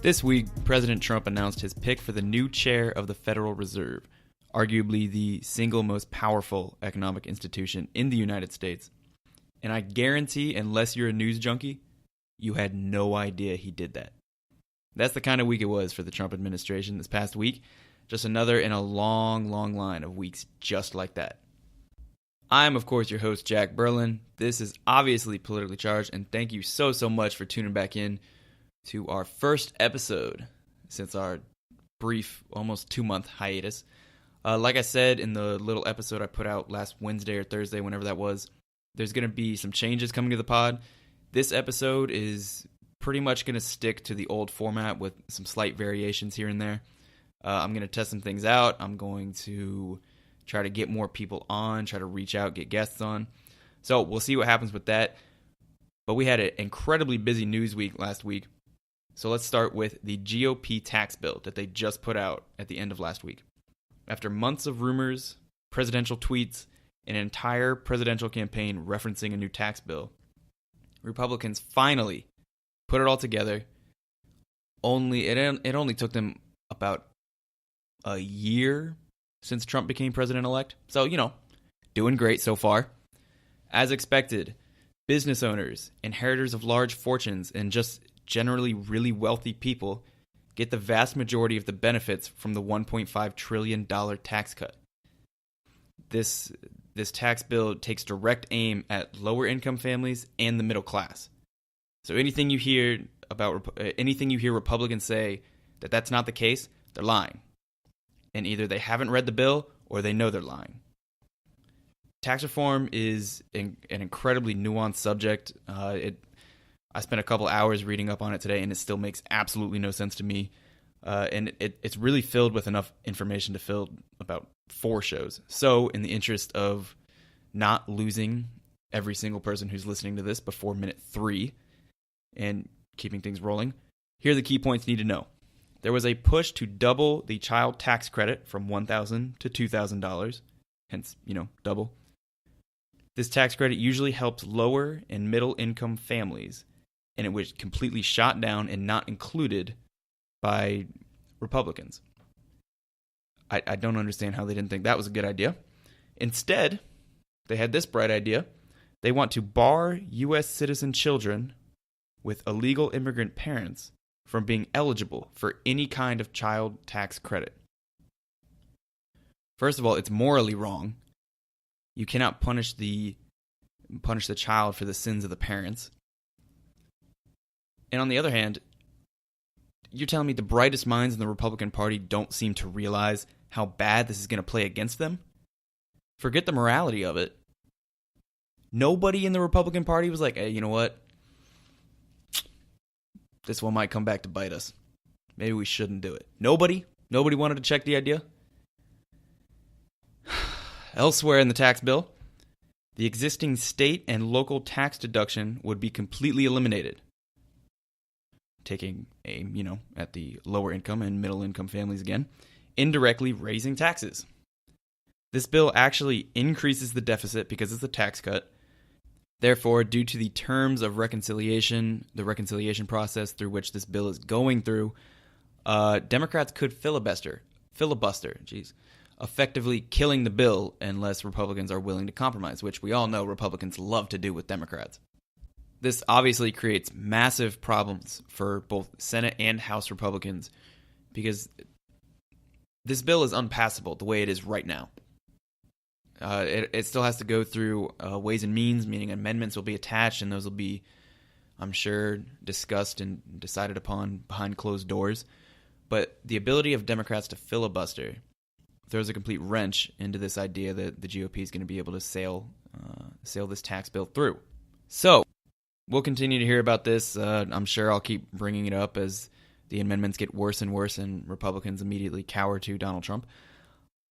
This week, President Trump announced his pick for the new chair of the Federal Reserve, arguably the single most powerful economic institution in the United States. And I guarantee, unless you're a news junkie, you had no idea he did that. That's the kind of week it was for the Trump administration this past week. Just another in a long, long line of weeks just like that. I'm, of course, your host, Jack Berlin. This is obviously politically charged, and thank you so much for tuning back in to our first episode since our brief, almost 2-month hiatus. Like I said in the little episode I put out last Wednesday or Thursday, whenever that was, there's going to be some changes coming to the pod. This episode is pretty much going to stick to the old format with some slight variations here and there. I'm going to test some things out. I'm going to try to get more people on, try to reach out, get guests on. So we'll see what happens with that. But we had an incredibly busy news week last week. So let's start with the GOP Tax Bill that they just put out at the end of last week. After months of rumors, presidential tweets, and an entire presidential campaign referencing a new tax bill, Republicans finally put it all together. It only took them about a year since Trump became president-elect. So, doing great so far. As expected, business owners, inheritors of large fortunes, and just generally really wealthy people get the vast majority of the benefits from the $1.5 trillion tax cut. This tax bill takes direct aim at lower income families and the middle class. So anything you hear Republicans say that that's not the case, they're lying. And either they haven't read the bill or they know they're lying. Tax reform is an incredibly nuanced subject. I spent a couple hours reading up on it today, and it still makes absolutely no sense to me. And it's really filled with enough information to fill about 4 shows. So in the interest of not losing every single person who's listening to this before minute 3 and keeping things rolling, here are the key points you need to know. There was a push to double the child tax credit from $1,000 to $2,000, hence, double. This tax credit usually helps lower and middle income families, and it was completely shot down and not included by Republicans. I don't understand how they didn't think that was a good idea. Instead, they had this bright idea. They want to bar U.S. citizen children with illegal immigrant parents from being eligible for any kind of child tax credit. First of all, it's morally wrong. You cannot punish the child for the sins of the parents. And on the other hand, you're telling me the brightest minds in the Republican Party don't seem to realize how bad this is going to play against them? Forget the morality of it. Nobody in the Republican Party was like, hey, you know what? This one might come back to bite us. Maybe we shouldn't do it. Nobody wanted to check the idea. Elsewhere in the tax bill, the existing state and local tax deduction would be completely eliminated, taking aim, at the lower income and middle income families again, indirectly raising taxes. This bill actually increases the deficit because it's a tax cut. Therefore, due to the terms of reconciliation, the reconciliation process through which this bill is going through, Democrats could filibuster, effectively killing the bill unless Republicans are willing to compromise, which we all know Republicans love to do with Democrats. This obviously creates massive problems for both Senate and House Republicans because this bill is unpassable the way it is right now. It still has to go through Ways and Means, meaning amendments will be attached, and those will be, I'm sure, discussed and decided upon behind closed doors. But the ability of Democrats to filibuster throws a complete wrench into this idea that the GOP is going to be able to sail this tax bill through. So we'll continue to hear about this. I'm sure I'll keep bringing it up as the amendments get worse and worse and Republicans immediately cower to Donald Trump.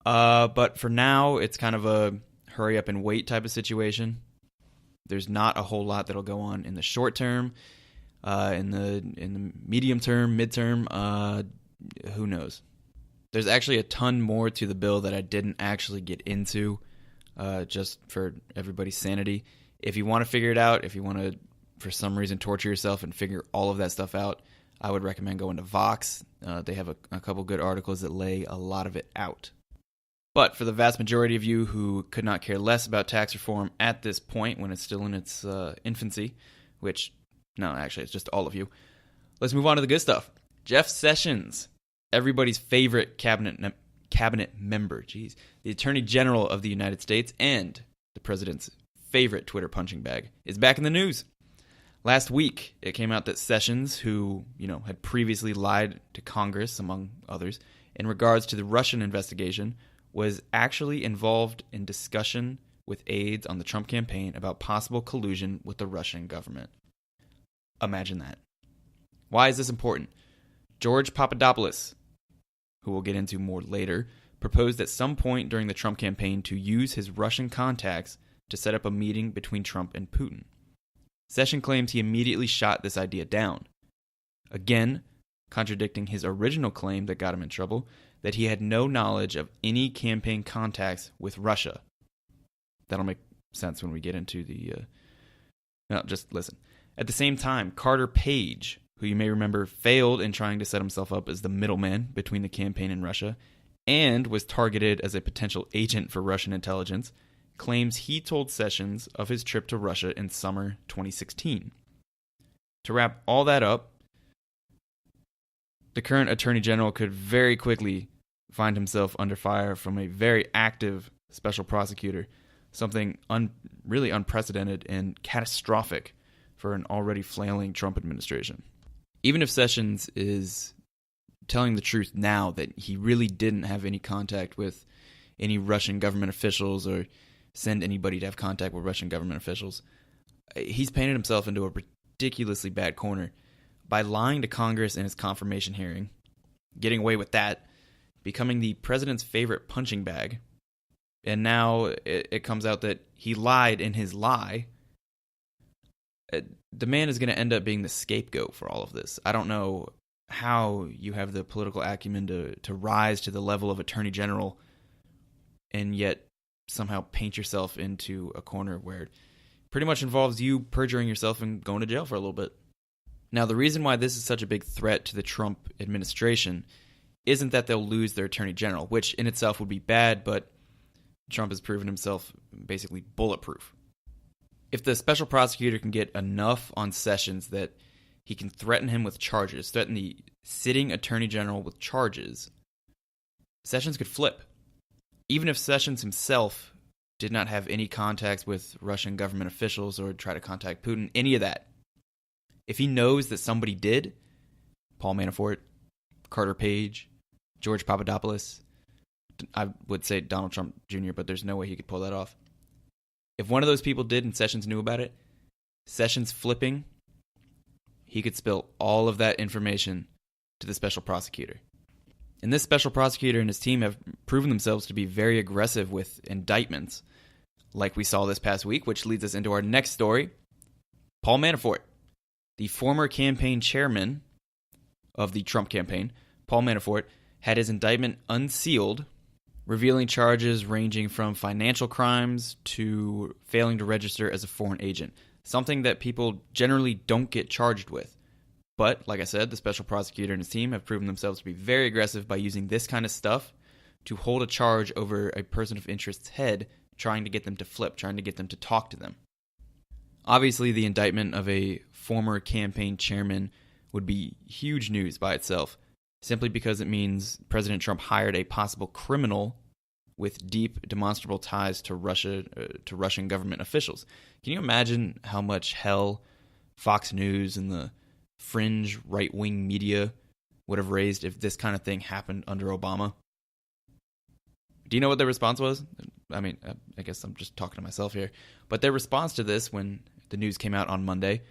But for now, it's kind of a hurry up and wait type of situation. There's not a whole lot that'll go on in the short term. In the medium term, midterm, who knows? There's actually a ton more to the bill that I didn't actually get into, just for everybody's sanity. If you want to figure it out, if you want to, for some reason, torture yourself and figure all of that stuff out, I would recommend going to Vox. They have a couple good articles that lay a lot of it out. But for the vast majority of you who could not care less about tax reform at this point when it's still in its infancy, which, no, actually, it's just all of you, let's move on to the good stuff. Jeff Sessions, everybody's favorite cabinet member, the Attorney General of the United States and the President's favorite Twitter punching bag, is back in the news. Last week, it came out that Sessions, who, had previously lied to Congress, among others, in regards to the Russian investigation, was actually involved in discussion with aides on the Trump campaign about possible collusion with the Russian government. Imagine that. Why is this important? George Papadopoulos, who we'll get into more later, proposed at some point during the Trump campaign to use his Russian contacts to set up a meeting between Trump and Putin. Sessions claims he immediately shot this idea down. Again, contradicting his original claim that got him in trouble, that he had no knowledge of any campaign contacts with Russia. That'll make sense when we get into the... No, just listen. At the same time, Carter Page, who you may remember failed in trying to set himself up as the middleman between the campaign and Russia, and was targeted as a potential agent for Russian intelligence, claims he told Sessions of his trip to Russia in summer 2016. To wrap all that up, the current Attorney General could very quickly find himself under fire from a very active special prosecutor, something really unprecedented and catastrophic for an already flailing Trump administration. Even if Sessions is telling the truth now that he really didn't have any contact with any Russian government officials or send anybody to have contact with Russian government officials, he's painted himself into a ridiculously bad corner by lying to Congress in his confirmation hearing, getting away with that, becoming the president's favorite punching bag, and now it comes out that he lied in his lie. The man is going to end up being the scapegoat for all of this. I don't know how you have the political acumen to rise to the level of Attorney General and yet somehow paint yourself into a corner where it pretty much involves you perjuring yourself and going to jail for a little bit. Now, the reason why this is such a big threat to the Trump administration isn't that they'll lose their Attorney General, which in itself would be bad, but Trump has proven himself basically bulletproof. If the special prosecutor can get enough on Sessions that he can threaten him with charges, threaten the sitting Attorney General with charges, Sessions could flip. Even if Sessions himself did not have any contacts with Russian government officials or try to contact Putin, any of that, if he knows that somebody did, Paul Manafort, Carter Page, George Papadopoulos, I would say Donald Trump Jr., but there's no way he could pull that off. If one of those people did and Sessions knew about it, Sessions flipping, he could spill all of that information to the special prosecutor. And this special prosecutor and his team have proven themselves to be very aggressive with indictments, like we saw this past week, which leads us into our next story. Paul Manafort, the former campaign chairman of the Trump campaign, Paul Manafort, had his indictment unsealed, revealing charges ranging from financial crimes to failing to register as a foreign agent, something that people generally don't get charged with. But, like I said, the special prosecutor and his team have proven themselves to be very aggressive by using this kind of stuff to hold a charge over a person of interest's head, trying to get them to flip, trying to get them to talk to them. Obviously, the indictment of a former campaign chairman would be huge news by itself, simply because it means President Trump hired a possible criminal with deep, demonstrable ties to Russia, to Russian government officials. Can you imagine how much hell Fox News and the fringe right-wing media would have raised if this kind of thing happened under Obama? Do you know what their response was? I mean, I guess I'm just talking to myself here. But their response to this, when the news came out on Monday,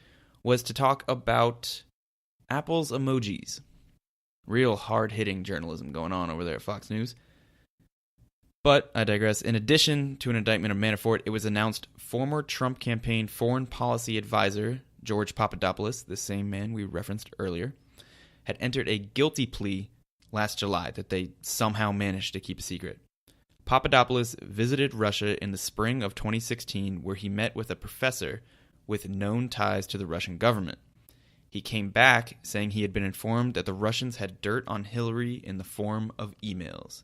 was to talk about Apple's emojis. Real hard-hitting journalism going on over there at Fox News. But I digress. In addition to an indictment of Manafort, it was announced former Trump campaign foreign policy advisor George Papadopoulos, the same man we referenced earlier, had entered a guilty plea last July that they somehow managed to keep a secret. Papadopoulos visited Russia in the spring of 2016, where he met with a professor with known ties to the Russian government. He came back saying he had been informed that the Russians had dirt on Hillary in the form of emails.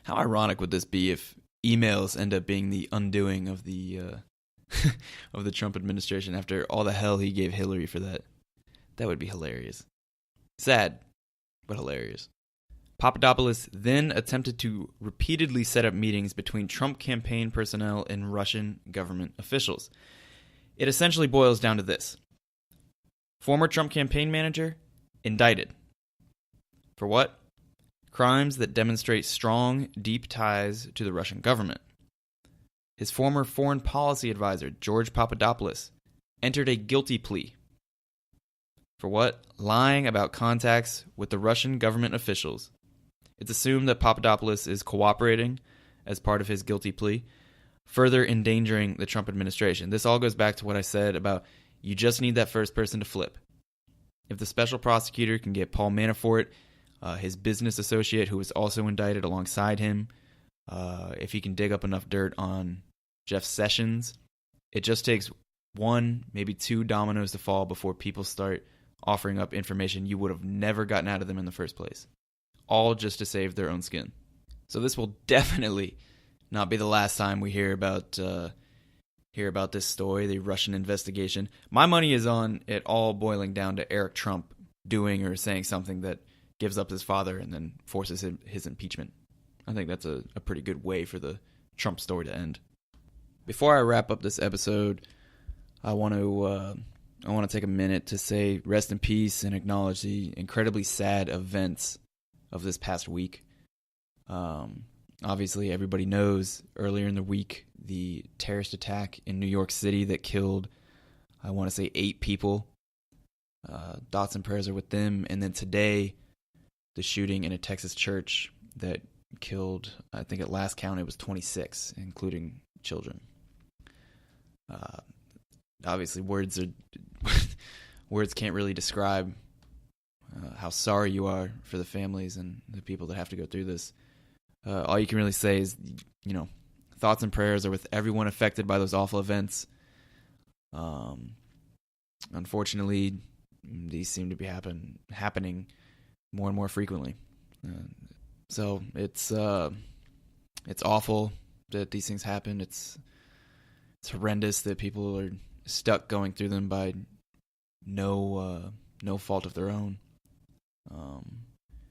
How ironic would this be if emails end up being the undoing of the of the Trump administration after all the hell he gave Hillary for that? That would be hilarious. Sad, but hilarious. Papadopoulos then attempted to repeatedly set up meetings between Trump campaign personnel and Russian government officials. It essentially boils down to this. Former Trump campaign manager, indicted. For what? Crimes that demonstrate strong, deep ties to the Russian government. His former foreign policy advisor, George Papadopoulos, entered a guilty plea. For what? Lying about contacts with the Russian government officials. It's assumed that Papadopoulos is cooperating as part of his guilty plea, further endangering the Trump administration. This all goes back to what I said about you just need that first person to flip. If the special prosecutor can get Paul Manafort, his business associate who was also indicted alongside him, if he can dig up enough dirt on Jeff Sessions, it just takes one, maybe two dominoes to fall before people start offering up information you would have never gotten out of them in the first place. All just to save their own skin. So this will definitely not be the last time we hear about this story, the Russian investigation. My money is on it all boiling down to Eric Trump doing or saying something that gives up his father and then forces his impeachment. I think that's a pretty good way for the Trump story to end. Before I wrap up this episode, I want to take a minute to say rest in peace and acknowledge the incredibly sad events of this past week. Obviously, everybody knows earlier in the week the terrorist attack in New York City that killed, I want to say, 8 people. Thoughts and prayers are with them. And then today, the shooting in a Texas church that killed, I think at last count, it was 26, including children. Obviously, words can't really describe how sorry you are for the families and the people that have to go through this. All you can really say is, thoughts and prayers are with everyone affected by those awful events. Unfortunately, these seem to be happening more and more frequently. So it's awful that these things happen. It's horrendous that people are stuck going through them by no fault of their own.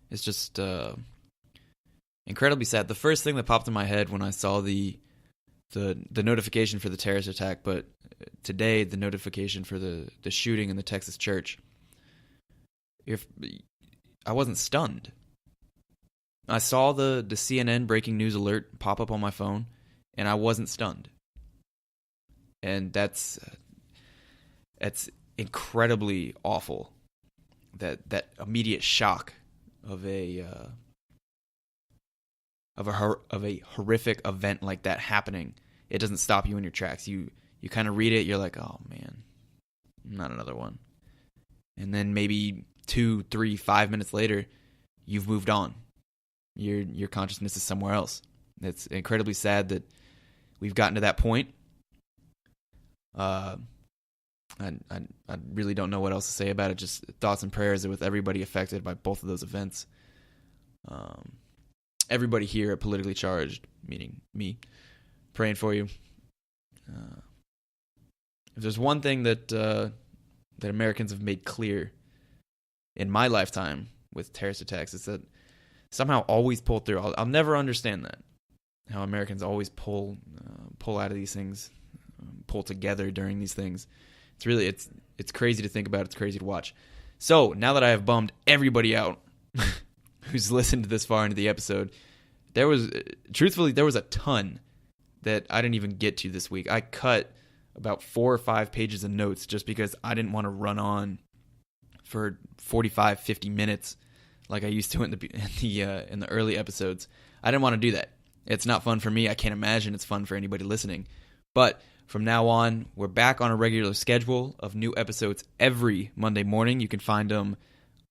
It's just incredibly sad. The first thing that popped in my head when I saw the notification for the terrorist attack, but today the notification for the shooting in the Texas church, if I wasn't stunned. I saw the CNN breaking news alert pop up on my phone, and I wasn't stunned. And that's incredibly awful. That immediate shock of a horrific event like that happening, it doesn't stop you in your tracks. You kind of read it, you're like, oh man, not another one. And then maybe 2, 3, 5 minutes later, you've moved on. Your consciousness is somewhere else. It's incredibly sad that we've gotten to that point. I really don't know what else to say about it. Just thoughts and prayers with everybody affected by both of those events. Everybody here at Politically Charged, meaning me, praying for you. If there's one thing that Americans have made clear in my lifetime with terrorist attacks, it's that somehow always pull through. I'll never understand that. How Americans always pull out of these things, pull together during these things. It's crazy to think about. It's crazy to watch. So now that I have bummed everybody out who's listened this far into the episode, there was a ton that I didn't even get to this week. I cut about 4 or 5 pages of notes just because I didn't want to run on for 45, 50 minutes like I used to in the early episodes. I didn't want to do that. It's not fun for me. I can't imagine it's fun for anybody listening. But from now on, we're back on a regular schedule of new episodes every Monday morning. You can find them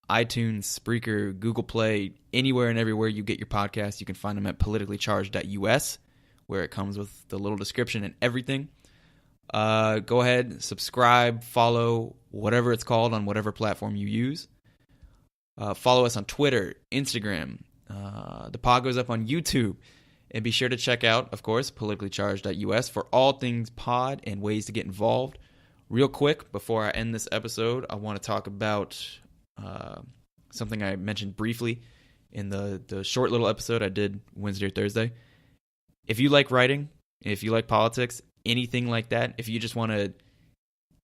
iTunes, Spreaker, Google Play, anywhere and everywhere you get your podcast. You can find them at politicallycharged.us, where it comes with the little description and everything. Go ahead, subscribe, follow, whatever it's called on whatever platform you use. Follow us on Twitter, Instagram. The pod goes up on YouTube. And be sure to check out, of course, politicallycharged.us for all things pod and ways to get involved. Real quick, before I end this episode, I want to talk about something I mentioned briefly in the short little episode I did Wednesday or Thursday. If you like writing, if you like politics, anything like that, if you just want to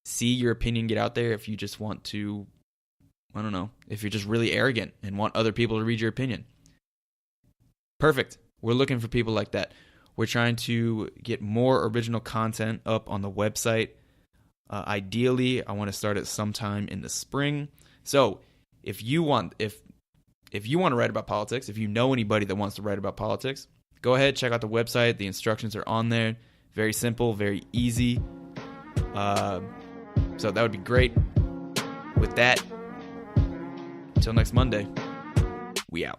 see your opinion get out there, if you just want to, I don't know, if you're just really arrogant and want other people to read your opinion, perfect. We're looking for people like that. We're trying to get more original content up on the website. Ideally, I want to start it sometime in the spring. So if you want to write about politics, if you know anybody that wants to write about politics, go ahead, check out the website. The instructions are on there. Very simple, very easy. So that would be great. With that, until next Monday, we out.